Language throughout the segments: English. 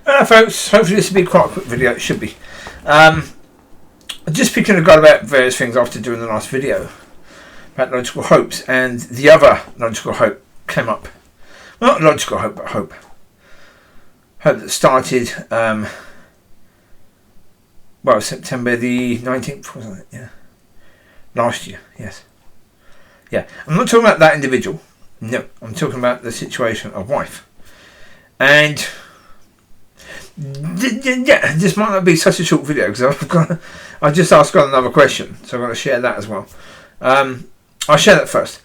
Folks, hopefully this will be quite a quick video. It should be. Just speaking to God about various things after doing the last video about logical hopes, and the other logical hope came up. Well, not logical hope, but hope. Hope that started, September the 19th, wasn't it? Yeah. Last year, yes. Yeah, I'm not talking about that individual. No, I'm talking about the situation of wife. And yeah, this might not be such a short video because I just asked God another question, so I'm going to share that as well. I'll share that first.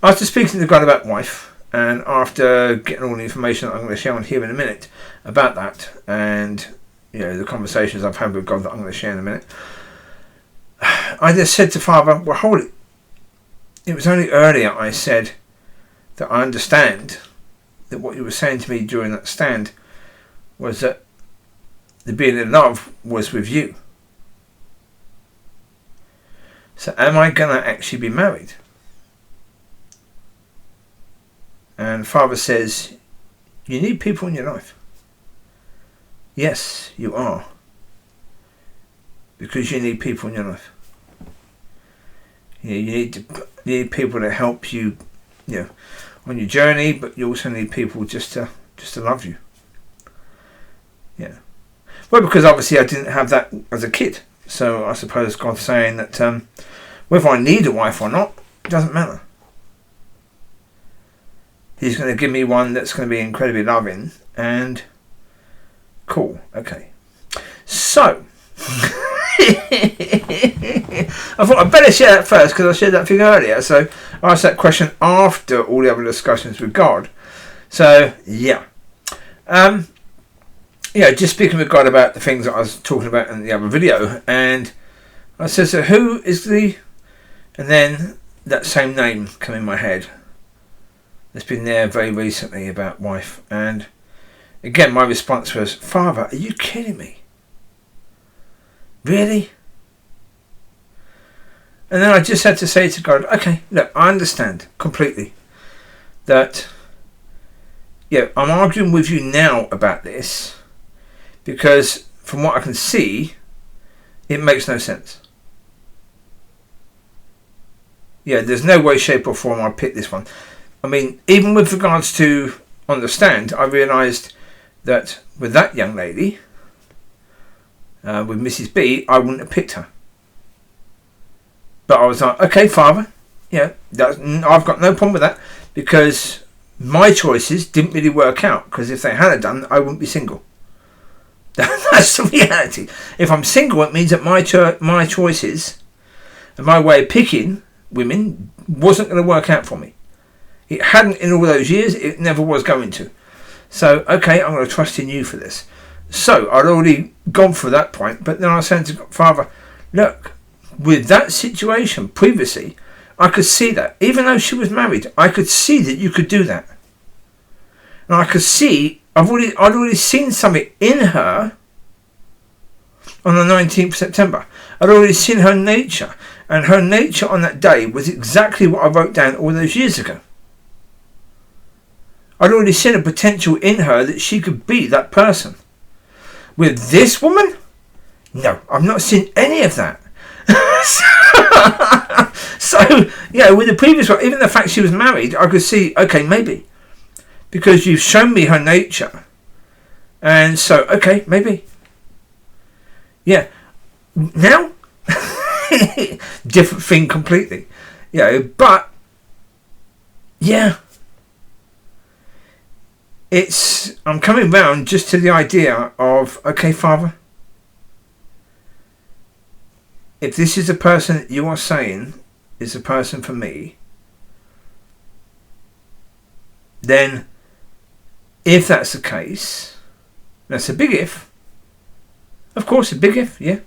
After speaking to God about wife, and after getting all the information that I'm going to share on here in a minute about that, and the conversations I've had with God that I'm going to share in a minute, I just said to Father, well, hold it. It was only earlier I said that I understand that what you were saying to me during that stand was that the being in love was with you. So am I going to actually be married? And Father says, you need people in your life. Yes, you are. Because you need people in your life. You need people to help you, on your journey, but you also need people just to love you. Yeah. Well, because obviously I didn't have that as a kid, so I suppose God's saying that whether I need a wife or not, it doesn't matter. He's going to give me one that's going to be incredibly loving and cool. Okay. So I thought I'd better share that first because I shared that thing earlier. So I asked that question after all the other discussions with God. So yeah. Just speaking with God about the things that I was talking about in the other video, and I said, so who is the, and then that same name came in my head. It's been there very recently about wife, and again my response was, Father, are you kidding me? Really? And then I just had to say to God, okay, look, I understand completely that, I'm arguing with you now about this because from what I can see, it makes no sense. There's no way, shape or form I picked this one. I mean, even with regards to understand, I realised that with that young lady, with Mrs. B, I wouldn't have picked her. But I was like, okay, Father, I've got no problem with that because my choices didn't really work out, because if they had done, I wouldn't be single. That's the reality. If I'm single, it means that my choices and my way of picking women wasn't going to work out for me. It hadn't in all those years. It never was going to. So, okay, I'm going to trust in you for this. So, I'd already gone through that point, but then I said to Father, look, with that situation previously, I could see that. Even though she was married, I could see that you could do that. And I could see, I'd already seen something in her on the 19th of September. I'd already seen her nature. And her nature on that day was exactly what I wrote down all those years ago. I'd already seen a potential in her that she could be that person. With this woman? No, I've not seen any of that. So, with the previous one, even the fact she was married, I could see, okay, maybe. Because you've shown me her nature. And so, okay, maybe. Now? Different thing completely. But, I'm coming round just to the idea of, okay, Father, if this is a person that you are saying is a person for me, then if that's the case, that's a big if. Of course, a big if, yeah.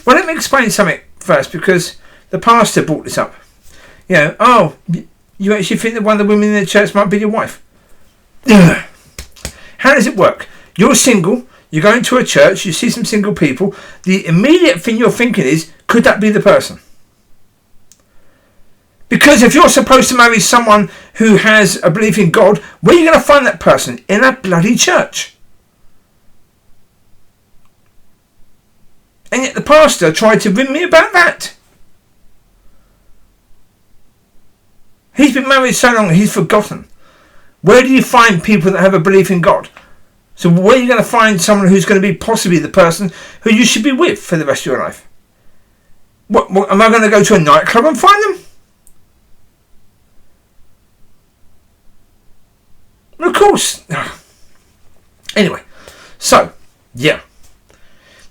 Well, let me explain something first, because the pastor brought this up. You actually think that one of the women in the church might be your wife? How does it work? You're single, you go into a church, you see some single people, the immediate thing you're thinking is, could that be the person? Because if you're supposed to marry someone who has a belief in God, where are you going to find that person? In a bloody church. And yet the pastor tried to ring me about that. He's been married so long he's forgotten. Where do you find people that have a belief in God? So where are you going to find someone who's going to be possibly the person who you should be with for the rest of your life? What am I going to go to a nightclub and find them? Of course. Anyway, so, yeah.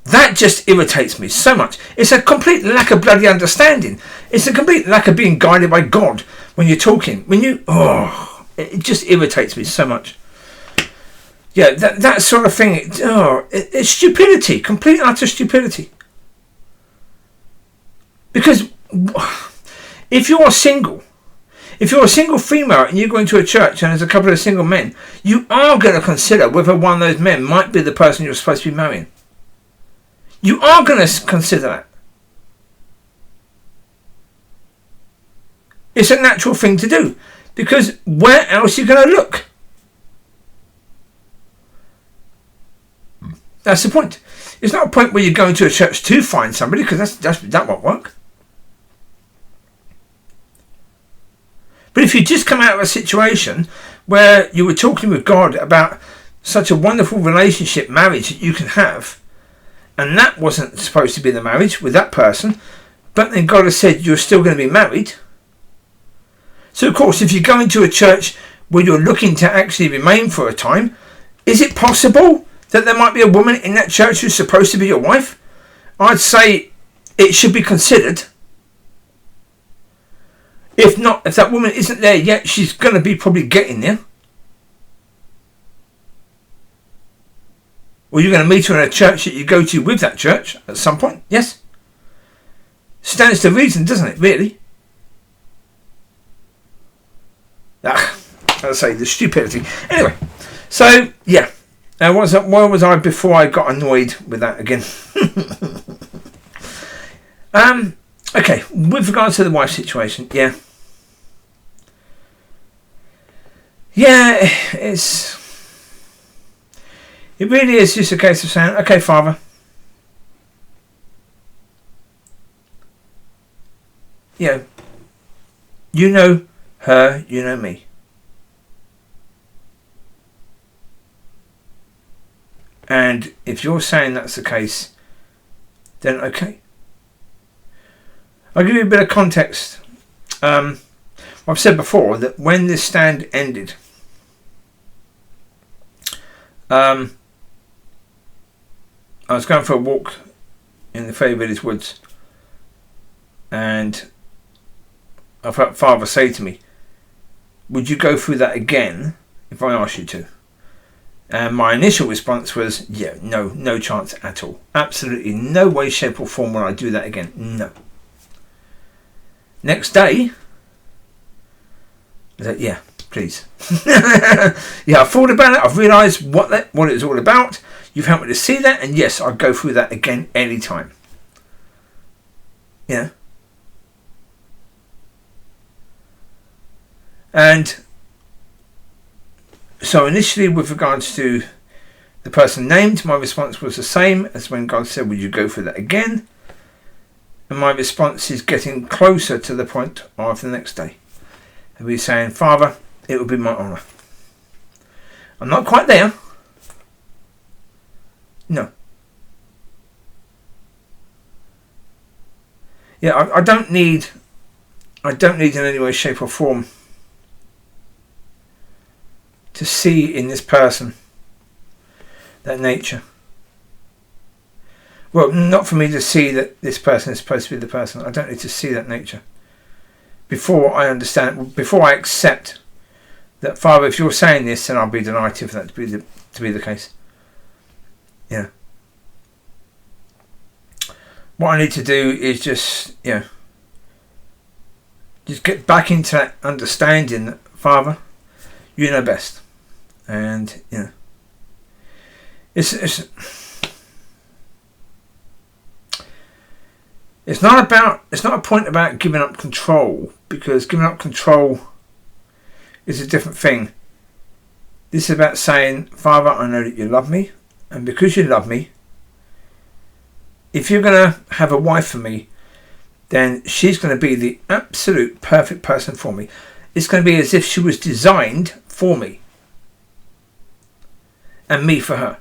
That just irritates me so much. It's a complete lack of bloody understanding. It's a complete lack of being guided by God when you're talking. It just irritates me so much. Yeah, that sort of thing. It's stupidity. Complete utter stupidity. Because if you're single, if you're a single female and you go into a church and there's a couple of single men, you are going to consider whether one of those men might be the person you're supposed to be marrying. You are going to consider that. It's a natural thing to do. Because where else are you going to look? That's the point. It's not a point where you're going to a church to find somebody, because that won't work. But if you just come out of a situation where you were talking with God about such a wonderful relationship, marriage that you can have, and that wasn't supposed to be the marriage with that person, but then God has said you're still going to be married. So of course, if you go into a church where you're looking to actually remain for a time, is it possible that there might be a woman in that church who's supposed to be your wife? I'd say it should be considered. If not, if that woman isn't there yet, she's going to be probably getting there. Or you're going to meet her in a church that you go to with that church at some point. Yes. Stands to reason, doesn't it, really? I'll say the stupidity. Anyway, so, yeah. Now, where was I before I got annoyed with that again? Okay, with regards to the wife situation, yeah. Yeah, it really is just a case of saying, okay, Father. Yeah. You know her, you know me. And if you're saying that's the case, then okay. I'll give you a bit of context. I've said before that when this stand ended, I was going for a walk in the Fairy Village woods, and I felt Father say to me, would you go through that again if I asked you to? And my initial response was, yeah, no chance at all. Absolutely no way, shape or form will I do that again. No. Next day, I said, yeah, please. Yeah, I've thought about it. I've realised what it was all about. You've helped me to see that. And yes, I'll go through that again anytime. Yeah. And so initially, with regards to the person named, my response was the same as when God said, would you go through that again? And my response is getting closer to the point of the next day. And we're saying, Father, it will be my honour. I'm not quite there. No. Yeah, I don't need in any way, shape or form to see in this person that nature. Well, not for me to see that this person is supposed to be the person. I don't need to see that nature before I understand, before I accept that, Father, if you're saying this, then I'll be delighted for that to be the case. Yeah. What I need to do is just get back into that understanding that, Father, you know best. And It's not a point about giving up control, because giving up control is a different thing. This is about saying, Father, I know that you love me, and because you love me, if you're going to have a wife for me, then she's going to be the absolute perfect person for me. It's going to be as if she was designed for me, and me for her.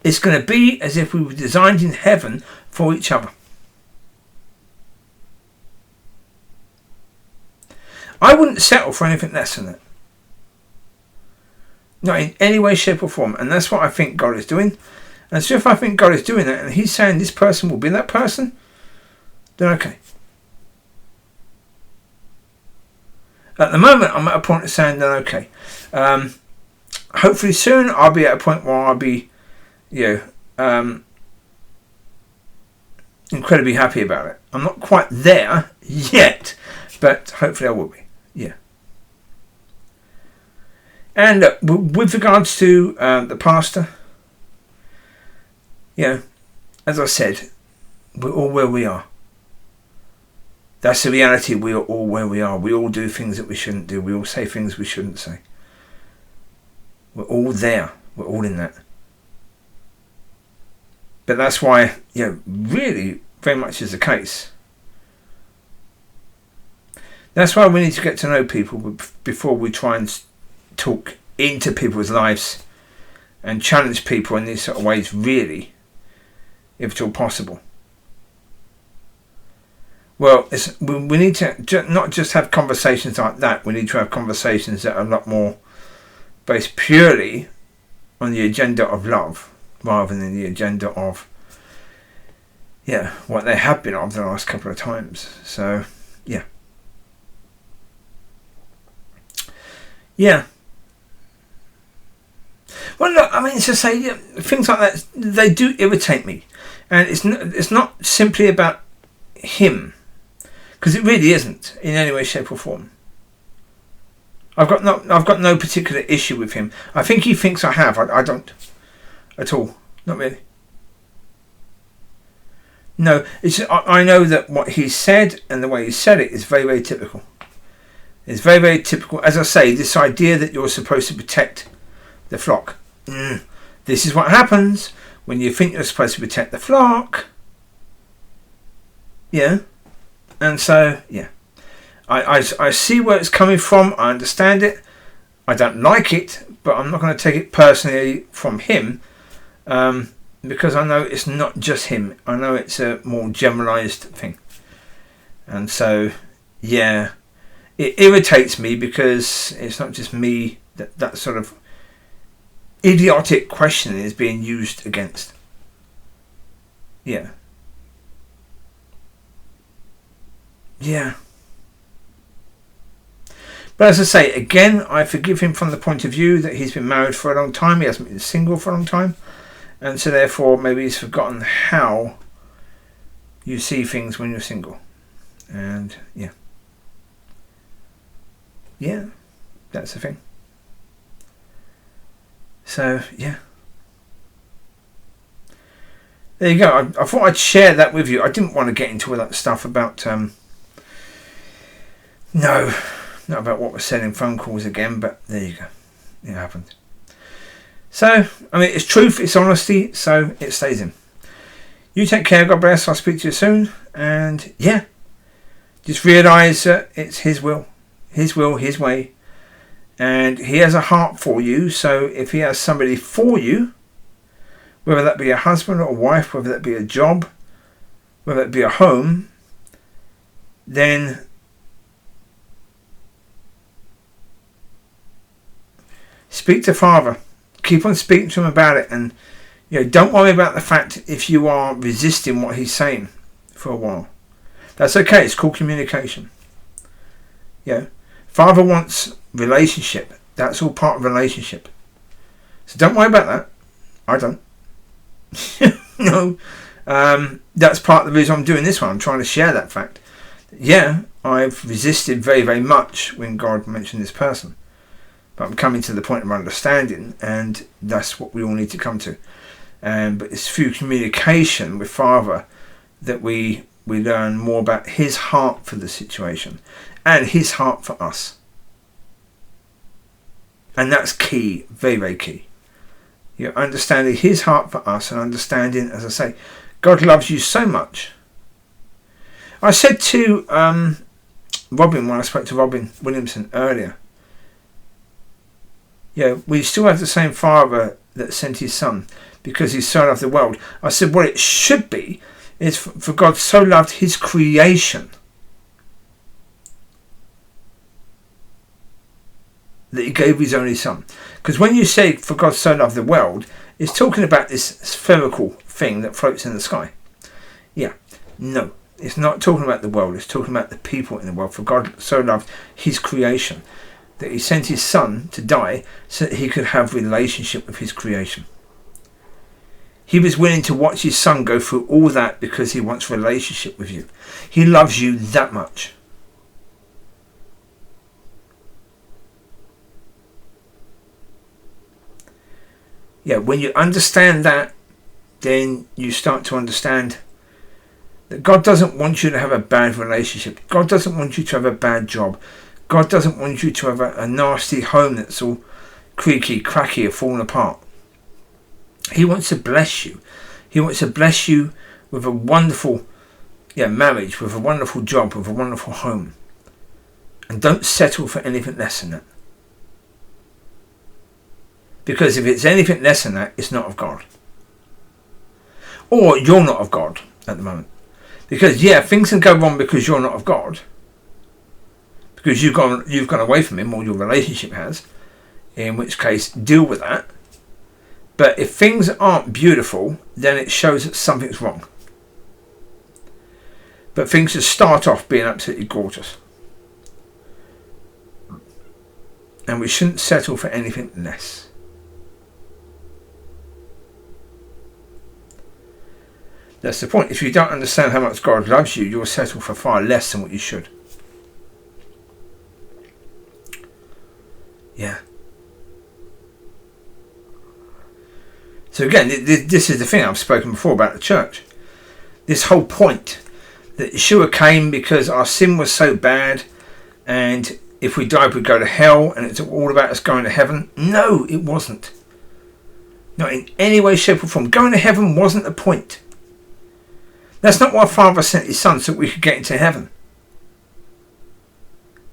It's going to be as if we were designed in heaven for each other. I wouldn't settle for anything less than that. Not in any way, shape or form. And that's what I think God is doing. And so if I think God is doing that and he's saying this person will be that person, then okay. At the moment, I'm at a point of saying then okay. Hopefully soon I'll be at a point where I'll be incredibly happy about it. I'm not quite there yet, but hopefully I will be. Yeah. And with regards to the pastor, as I said, we're all where we are. That's the reality. We are all where we are. We all do things that we shouldn't do. We all say things we shouldn't say. We're all there. We're all in that. But that's why, really very much is the case. That's why we need to get to know people before we try and talk into people's lives and challenge people in these sort of ways, really, if at all possible. Well, we need to not just have conversations like that. We need to have conversations that are a lot more based purely on the agenda of love, rather than the agenda of what they have been of the last couple of times. So well, look, I mean, to say things like that, they do irritate me, and it's not simply about him, because it really isn't in any way, shape or form. I've got no particular issue with him. I think he thinks I have. I don't at all. Not really. No, I know that what he said and the way he said it is very, very typical. It's very, very typical. As I say, this idea that you're supposed to protect the flock. This is what happens when you think you're supposed to protect the flock. Yeah. And so, I see where it's coming from. I understand it. I don't like it, but I'm not going to take it personally from him, because I know it's not just him. I know it's a more generalised thing. And so, it irritates me because it's not just me that sort of idiotic questioning is being used against. Yeah. But as I say, again, I forgive him from the point of view that he's been married for a long time. He hasn't been single for a long time. And so therefore, maybe he's forgotten how you see things when you're single. And that's the thing. So, there you go. I thought I'd share that with you. I didn't want to get into all that stuff about... No, not about what was said in phone calls again, but there you go. It happened. So, I mean, it's truth, it's honesty, so it stays in. You take care, God bless, I'll speak to you soon, and just realise that it's His will, His way, and He has a heart for you, so if He has somebody for you, whether that be a husband or a wife, whether that be a job, whether that be a home, then speak to Father. Keep on speaking to him about it, and don't worry about the fact if you are resisting what he's saying for a while. That's okay. It's called communication. Father wants relationship. That's all part of relationship. So don't worry about that. I don't. No. That's part of the reason I'm doing this one. I'm trying to share that fact. I've resisted very, very much when God mentioned this person. But I'm coming to the point of understanding, and that's what we all need to come to. But it's through communication with Father that we learn more about his heart for the situation and his heart for us. And that's key, very, very key. You're understanding his heart for us and understanding, as I say, God loves you so much. I said to Robin, when I spoke to Robin Williamson earlier, we still have the same Father that sent his Son because he's so loved the world. I said what it should be is for God so loved his creation that he gave his only Son. Because when you say for God so loved the world, it's talking about this spherical thing that floats in the sky. No, it's not talking about the world, it's talking about the people in the world. For God so loved his creation that he sent his Son to die so that he could have relationship with his creation. He was willing to watch his Son go through all that because he wants relationship with you. He loves you that much. When you understand that, then you start to understand that God doesn't want you to have a bad relationship. God doesn't want you to have a bad job. God doesn't want you to have a nasty home that's all creaky, cracky, or falling apart. He wants to bless you. He wants to bless you with a wonderful marriage, with a wonderful job, with a wonderful home. And don't settle for anything less than that. Because if it's anything less than that, it's not of God. Or you're not of God at the moment. Because things can go wrong because you're not of God. Because you've gone away from him, or your relationship has. In which case, deal with that. But if things aren't beautiful, then it shows that something's wrong. But things just start off being absolutely gorgeous. And we shouldn't settle for anything less. That's the point. If you don't understand how much God loves you, you'll settle for far less than what you should. So again, this is the thing I've spoken before about the church. This whole point that Yeshua came because our sin was so bad, and if we died we'd go to hell, and it's all about us going to heaven. No, it wasn't. Not in any way, shape or form. Going to heaven wasn't the point. That's not why Father sent his Son, so we could get into heaven.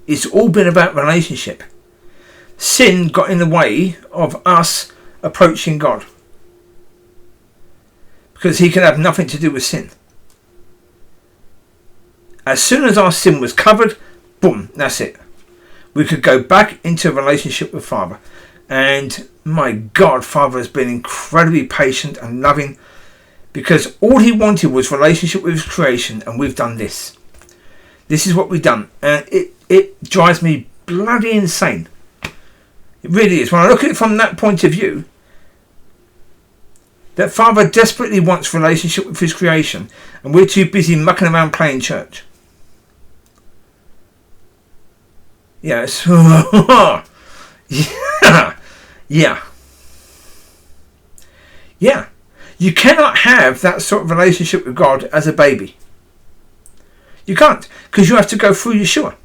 It's all been about relationship. Sin got in the way of us approaching God. Because he can have nothing to do with sin. As soon as our sin was covered, boom, that's it. We could go back into a relationship with Father. And my God, Father has been incredibly patient and loving, because all he wanted was relationship with his creation, and we've done this. This is what we've done. And it drives me bloody insane. It really is. When I look at it from that point of view, that Father desperately wants relationship with his creation, and we're too busy mucking around playing church. Yes. Yeah. You cannot have that sort of relationship with God as a baby. You can't, because you have to go through Yeshua.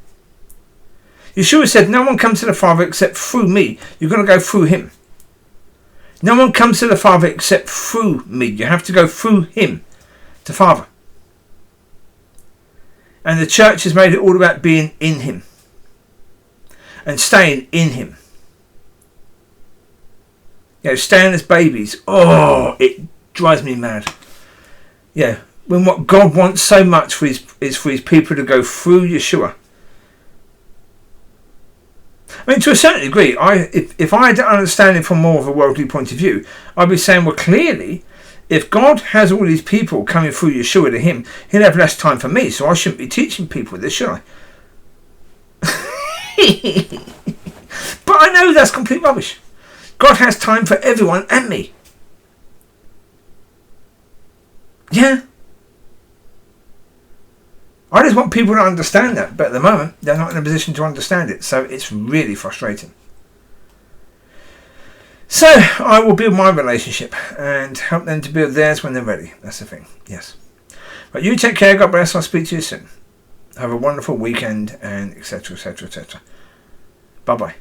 Yeshua said, no one comes to the Father except through me. You're going to go through him. No one comes to the Father except through me. You have to go through him to Father. And the church has made it all about being in him and staying in him. Staying as babies. Oh, it drives me mad. When what God wants so much is for his people to go through Yeshua. I mean, to a certain degree, if I had understanding from more of a worldly point of view, I'd be saying, well, clearly, if God has all these people coming through Yeshua to him, he'll have less time for me, so I shouldn't be teaching people this, should I? But I know that's complete rubbish. God has time for everyone and me. I just want people to understand that, but at the moment they're not in a position to understand it, so it's really frustrating. So I will build my relationship and help them to build theirs when they're ready. That's the thing. Yes. But you take care. God bless. I'll speak to you soon. Have a wonderful weekend, and etc., etc., etc. Bye-bye.